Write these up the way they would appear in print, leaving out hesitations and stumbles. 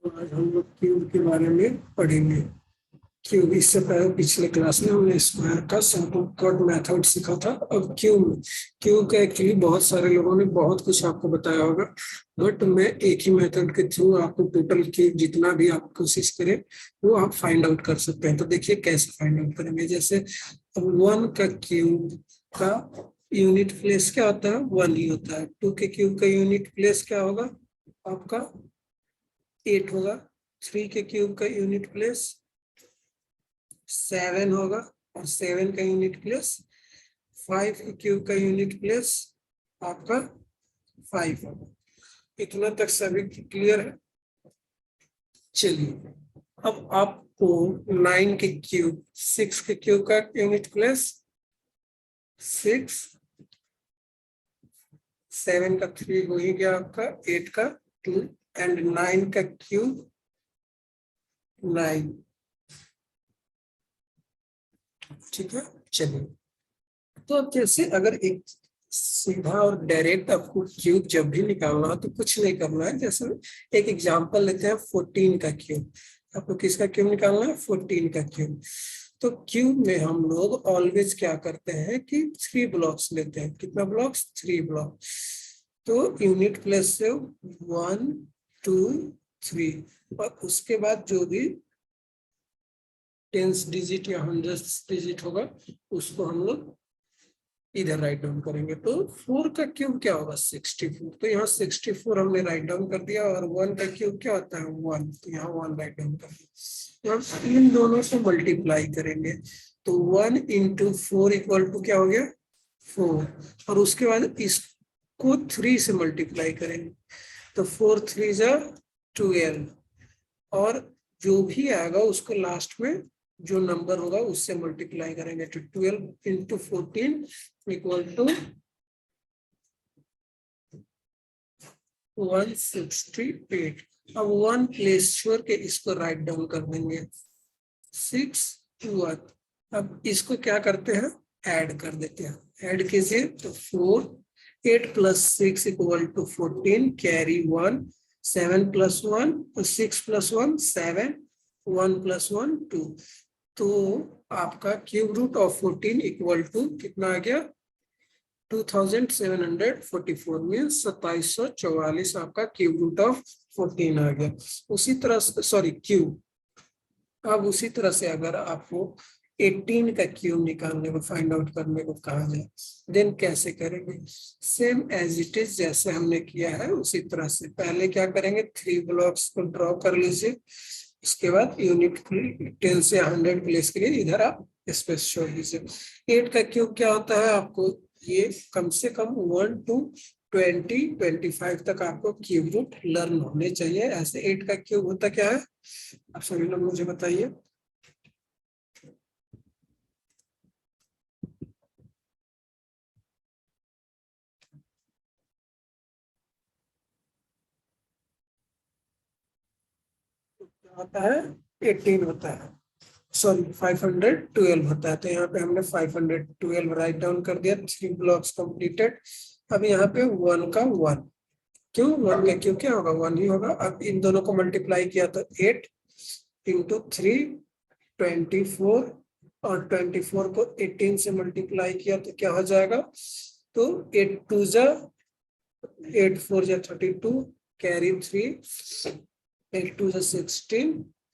आज हम लोग क्यूब के बारे में पढ़ेंगे। क्यूब इससे पहले पिछले क्लास में हमने स्क्वायर का सिंपल कट मेथड सीखा था। अब क्यूब का एक्चुअली बहुत सारे लोगों ने बहुत कुछ आपको बताया होगा, बट मैं एक ही मेथड के थ्रू आपको टोटल क्यूब जितना भी आप कोशिश करें वो आप फाइंड आउट कर सकते हैं। तो देखिए कैसे फाइंड आउट करेंगे। जैसे अब 1 का क्यूब का यूनिट प्लेस क्या होता है, 1 ही होता है। 2 के क्यूब का यूनिट प्लेस क्या होगा आपका, 8 होगा। 3 के क्यूब का यूनिट प्लेस 7 होगा, और 7 का यूनिट प्लेस 5 के क्यूब का यूनिट प्लेस आपका 5 होगा। इतना तक सभी क्लियर है। चलिए अब आपको 9 के क्यूब 6 के क्यूब का यूनिट प्लेस 6, 7 का 3 हो ही गया आपका, 8 का 2 एंड 9 का क्यूब 9। ठीक है। चलिए तो अब जैसे अगर एक सीधा और डायरेक्ट आपको क्यूब जब भी निकालना हो तो कुछ नहीं करना है। जैसे एक एग्जांपल लेते हैं 14 का क्यूब। आपको किसका क्यूब निकालना है, 14 का क्यूब। तो क्यूब में हम लोग ऑलवेज क्या करते हैं कि 3 ब्लॉक्स लेते हैं। कितना ब्लॉक्स, 3 ब्लॉक। तो यूनिट प्लेस से 1 2 3, और उसके बाद जो भी 10 डिजिट या 100 डिजिट होगा उसको हम लोग इधर राइट डाउन करेंगे। तो 4 का क्यूब क्या होगा, 64। तो यहाँ 64 हमने राइट डाउन कर दिया। और 1 का क्यूब क्या होता है, 1। तो यहाँ 1 राइट डाउन कर दिया। हम इन दोनों से मल्टीप्लाई करेंगे। तो 1 इंटू 4 इक्वल टू क्या हो गया, 4। और उसके बाद इसको 3 से मल्टीप्लाई करेंगे। तो 4 3 जा 12, और जो भी आएगा उसको लास्ट में जो नंबर होगा उससे मल्टीप्लाई करेंगे। तो 12 इंटू 14 इक्वल टू 168। अब 1 प्लेस छोड़ के इसको राइट डाउन कर देंगे, 6 1। अब इसको क्या करते हैं, ऐड कर देते हैं। ऐड कीजिए तो 4, 8 plus 6 equal to 14, carry 1, 7 plus 1 6 plus 1 7, 1 plus 1 2। तो आपका cube root of 14 equal to कितना आ गया, 2744 में 2744 आपका क्यूब रूट ऑफ 14 आ गया। उसी तरह सॉरी क्यूब। अब उसी तरह से अगर आपको 18 का क्यूब निकालने को, फाइंड आउट करने को कहा जाए, देन कैसे करेंगे। सेम एज इट इज जैसे हमने किया है उसी तरह से पहले क्या करेंगे, 3 ब्लॉक्स को ड्रॉ कर लीजिए। उसके बाद यूनिट 10 से 100 प्लेस के लिए इधर आप स्पेस छोड़ दीजिए। 8 का क्यूब क्या होता है, आपको ये कम से कम 1 to 25 तक आपको क्यूब रूट लर्न होने चाहिए। ऐसे 8 का क्यूब होता क्या है, आप सभी लोग मुझे बताइए। होता है 18 होता है, सॉरी 512 होता है। तो यहाँ पे हमने 512 राइट डाउन कर दिया। 3 ब्लॉक्स कंप्लीटेड। अब यहाँ पे 1 का 1, क्यों 1 का क्यों क्या होगा, 1 ही होगा। अब इन दोनों को मल्टीप्लाई किया तो 8 इंटू 3 24, और 24 को 18 से मल्टीप्लाई किया तो क्या हो जाएगा, तो 8 2 जा 8 4 जा 32, कैरी 3, 8 2 जा 16,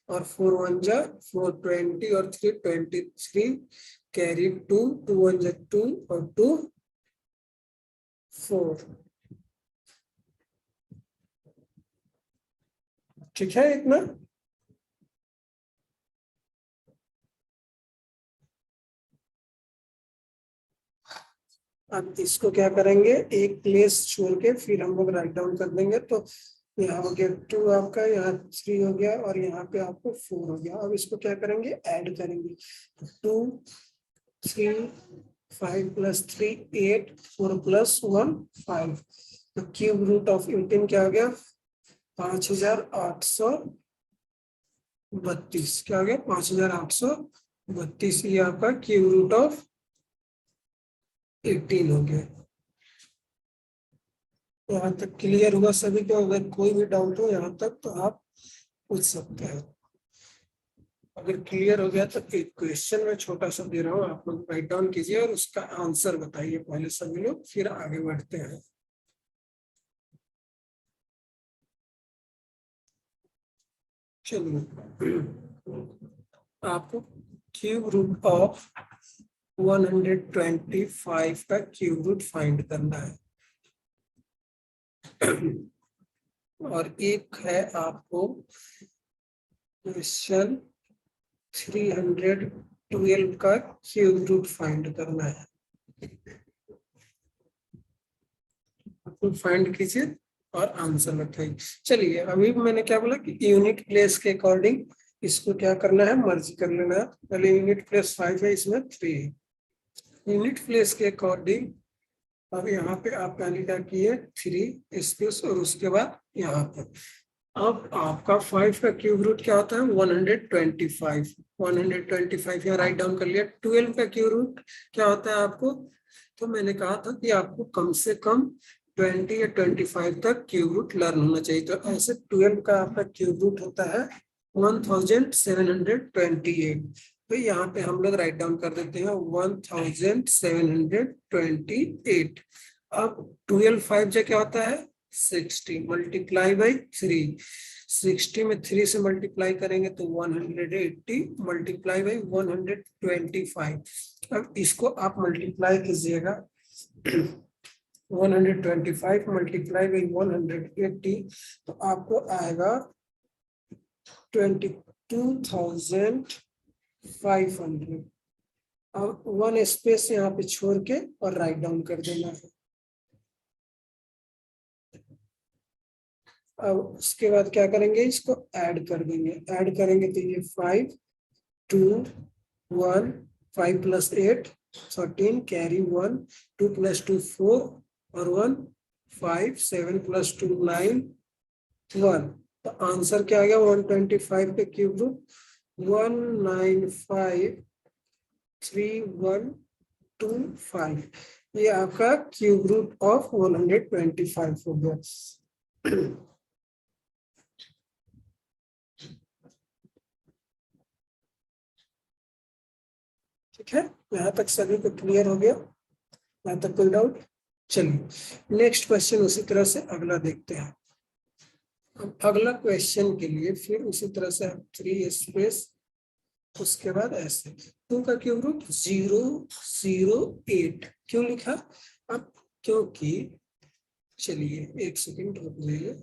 और 4 1 जा 4 20, और 3 23, कैरी 2 2 1 जा 2, और 2 4। ठीक है इतना। अब इसको क्या करेंगे, एक प्लेस छोड़ के फिर हम लोग राइट डाउन कर देंगे। तो यहाँ हो गया 2 आपका, यहाँ 3 हो गया, और यहाँ पे आपको 4 हो गया। अब इसको क्या करेंगे, ऐड करेंगे। 2 3 5 प्लस 3 8, 4 प्लस 1 5। तो क्यूब रूट ऑफ 18 क्या हो गया, 5832। क्या हो गया, 5832। ये आपका क्यूब रूट ऑफ 18 हो गया। यहाँ तक क्लियर हुआ सभी को। अगर कोई भी डाउट हो यहाँ तक तो आप पूछ सकते हैं। अगर क्लियर हो गया तो एक क्वेश्चन में छोटा सा दे रहा हूँ, आप लोग राइट डाउन कीजिए और उसका आंसर बताइए पहले सभी लोग, फिर आगे बढ़ते हैं। चलिए, आपको क्यूब रूट ऑफ 125 का क्यूब रूट फाइंड करना है। और एक है आपको क्वेश्चन 312 का क्यूब रूट फाइंड करना है। आपको फाइंड कीजिए और आंसर बताइए। चलिए, अभी मैंने क्या बोला कि यूनिट प्लेस के अकॉर्डिंग इसको क्या करना है, मर्ज कर लेना है। पहले यूनिट प्लेस 5 है, इसमें 3 है। यूनिट प्लेस के अकॉर्डिंग अब यहाँ पे आप पहले क्या किए, 3 स्पेस और उसके बाद यहाँ पर अब आपका 5 का क्यूब रूट क्या होता है, 125। 125 यहाँ राइट डाउन कर लिया। 12 का क्यूब रूट क्या होता है आपको, तो मैंने कहा था कि आपको कम से कम 20 या 25 तक क्यूब रूट लर्न होना चाहिए। तो ऐसे 12 का आपका क्यूब रूट होता है 1728। तो यहाँ पे हम लोग राइट डाउन कर देते हैं 1728। अब 12 5 जो क्या होता है 60 मल्टीप्लाई बाई 3। 60 में 3 से मल्टीप्लाई करेंगे तो 180 मल्टीप्लाई बाई 125। अब इसको आप मल्टीप्लाई कीजिएगा 125 मल्टीप्लाई बाई 180 तो आपको आएगा 22,500। अब 1 स्पेस यहाँ पे छोड़ के और राइट डाउन कर देना है। अब उसके बाद क्या करेंगे, इसको ऐड कर देंगे। ऐड करेंगे तो ये 5 2 1 5 प्लस 8 13 कैरी 1 2 प्लस 2 4 और 1 5 7 प्लस 2 9 1। तो आंसर क्या आ गया 125 के क्यूब रूट 1953125। ये आपका क्यूब रूट ऑफ 125 हो गया। ठीक है, यहाँ तक सभी को क्लियर हो गया, यहाँ तक कोई डाउट। चलिए नेक्स्ट क्वेश्चन उसी तरह से अगला देखते हैं। अब अगला क्वेश्चन के लिए फिर उसी तरह से 3 स्पेस उसके बाद ऐसे 2 का क्यूब रूट 008 क्यों लिखा। अब क्योंकि चलिए एक सेकंड रुक जाइए,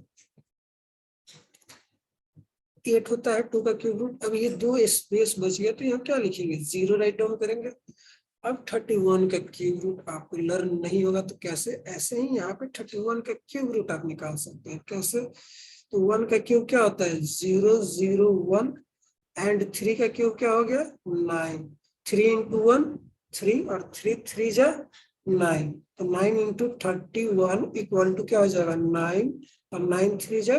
8 होता है 2 का क्यूब रूट। अब ये 2 स्पेस बच गया तो यहाँ क्या लिखेंगे, 0 राइट डाउन करेंगे। अब 31 का क्यूब रूट आपको लर्न नहीं होगा तो कैसे, ऐसे ही यहाँ पे 31 का क्यूब रूट आप निकाल सकते हैं। कैसे, तो 1 का क्यूब क्या होता है 001 एंड 3 का क्यूब क्या हो गया 9। 3 इंटू 1 3 और 3 3 जा 9, तो 9 इंटू 31 इक्वल टू क्या हो जाएगा 9 और 9 3 जा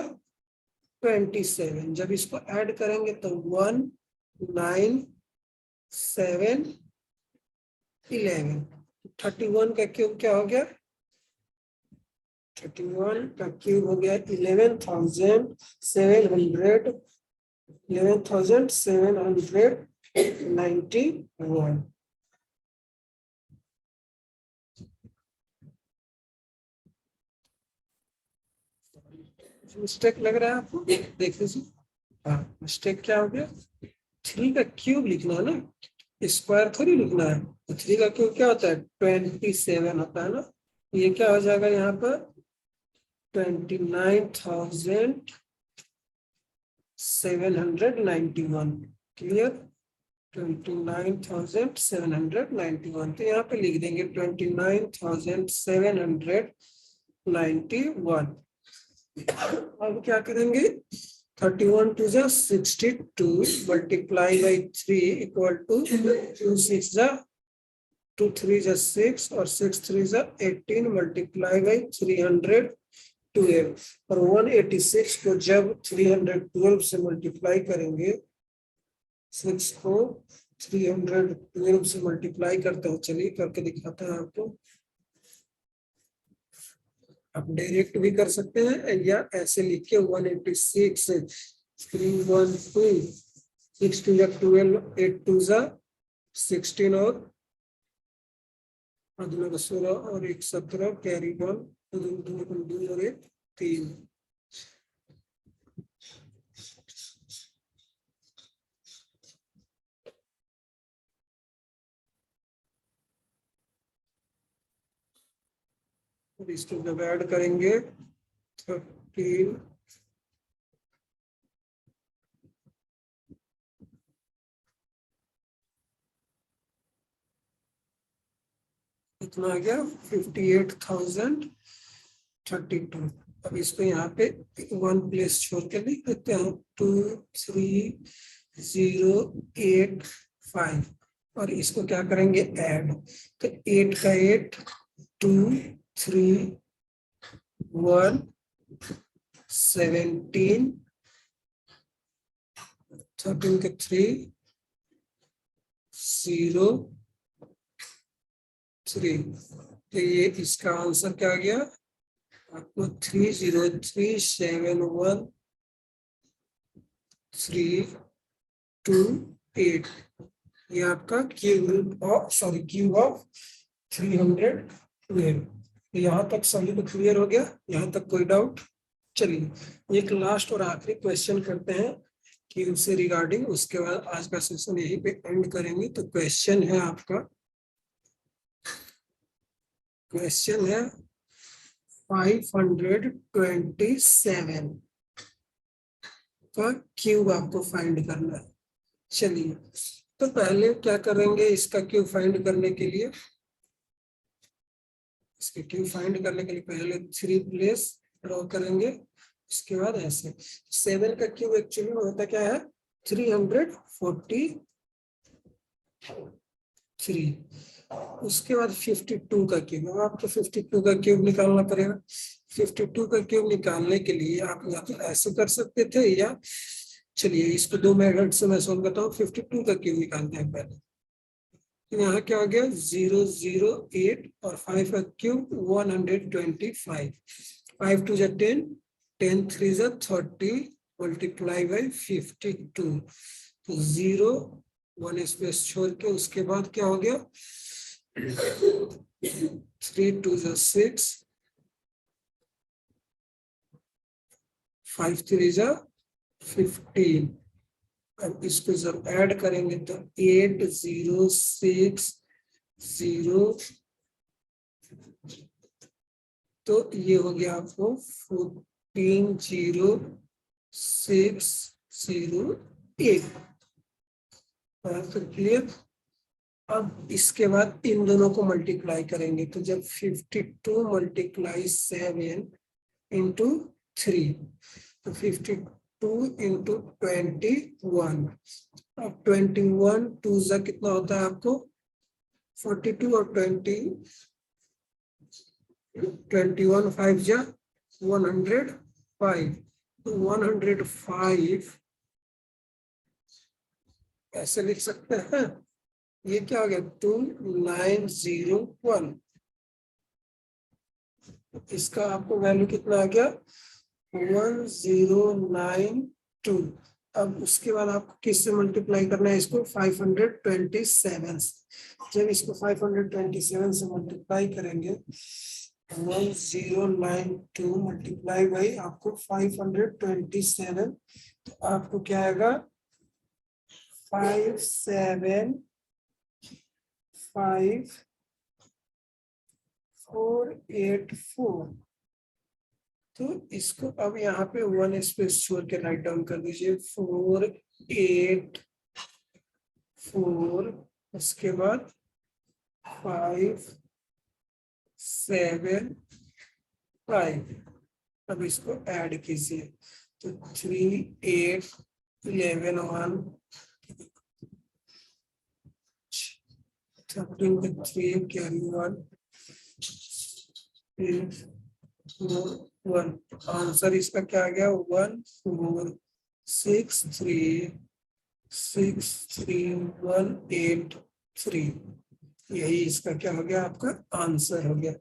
27। जब इसको ऐड करेंगे तो 1 9 7 11। 31 का क्यूब क्या हो गया, 31 का क्यूब हो गया 11,791। मिस्टेक लग रहा है आपको, देख लीजिए। हाँ, मिस्टेक क्या हो गया, 3 का क्यूब लिखना है ना, स्क्वायर थोड़ी लिखना है। तो 3 का क्यूब क्या होता है 27 होता है ना। ये क्या हो जाएगा यहाँ पर 29,791। क्लियर, 29,791। तो यहाँ पे लिख देंगे 29,791। अब क्या करेंगे 31 टू जा 62 मल्टीप्लाई बाई 3 इक्वल टू 2 6 जा 2 3 जा 6 और 6 3 जा 18 मल्टीप्लाई बाई 312। और 186 को जब 312 से मल्टीप्लाई करेंगे, 6 को 312 से मल्टीप्लाई करते हैं, चलिए करके दिखाते हैं आपको। आप डायरेक्ट भी कर सकते हैं या ऐसे लिख के 186 312, 6 2 12, 8 2 16 और 16 और 1 17 कैरी 1 2 और 1 3। इसको जब ऐड करेंगे 13 कितना आ गया 58,032। अब इसको यहाँ पे 1 प्लेस छोड़ के लिख देते हैं 23085 और इसको क्या करेंगे ऐड। तो 8 का 8 2 3 1 17 13 के 3 0 3। तो ये इसका आंसर क्या आ गया आपको 303132.8। ये आपका क्यूब ऑफ 312। यहाँ तक सभी तो क्लियर हो गया, यहाँ तक कोई डाउट। चलिए एक लास्ट और आखिरी क्वेश्चन करते हैं क्यूब से रिगार्डिंग, उसके बाद आज का सेशन यहीं पे एंड करेंगे। तो क्वेश्चन है आपका, क्वेश्चन है 527 का क्यूब आपको फाइंड करना है। चलिए तो पहले क्या करेंगे, इसका क्यूब फाइंड करने के लिए, इसके क्यूब फाइंड करने के लिए पहले 3 प्लेस ड्रॉ करेंगे। उसके बाद ऐसे 7 का क्यूब एक्चुअली में होता क्या है 343। उसके बाद 52 का क्यूब, अब आपको 52 का क्यूब निकालना पड़ेगा। 52 का क्यूब निकालने के लिए आप या तो ऐसे कर सकते थे, या चलिए इसको 2 मेथड से मैं सोल्व करता हूँ। 52 का क्यूब निकालते हैं पहले। यहाँ क्या आ गया 008 और 5 का क्यूब 125। 5 2 10, 10 3 30 multiply by 52। तो 0 1 स्पेस छोड़ के उसके बाद क्या हो गया 3 2 6, 5 3 15। अब इसको जब ऐड करेंगे तो 8060, तो ये हो गया आपको 14608। तो क्लियर। अब इसके बाद इन दोनों को मल्टीप्लाई करेंगे, तो जब 52 मल्टीप्लाई 7 इंटू 3, तो 52 इंटू 21। अब 21 2 जा कितना होता है आपको 42 और 21 5 जा 105। तो 105 ऐसे लिख सकते हैं। ये क्या हो गया 2901। इसका आपको वैल्यू कितना आ गया 1092। अब उसके बाद आपको किससे मल्टीप्लाई करना है इसको 527 से। जब इसको 527 से मल्टीप्लाई करेंगे 1092 मल्टीप्लाई बाई आपको 527, तो आपको क्या आएगा 575,484। तो इसको अब यहाँ पे 1 स्पेस छोड़ के राइट डाउन कर दीजिए 484। उसके बाद 575। अब इसको ऐड कीजिए तो 3 8 11 1 13 के 3 कैरी 1 1। आंसर इसका क्या आ गया 146363183। यही इसका क्या हो गया आपका आंसर हो गया।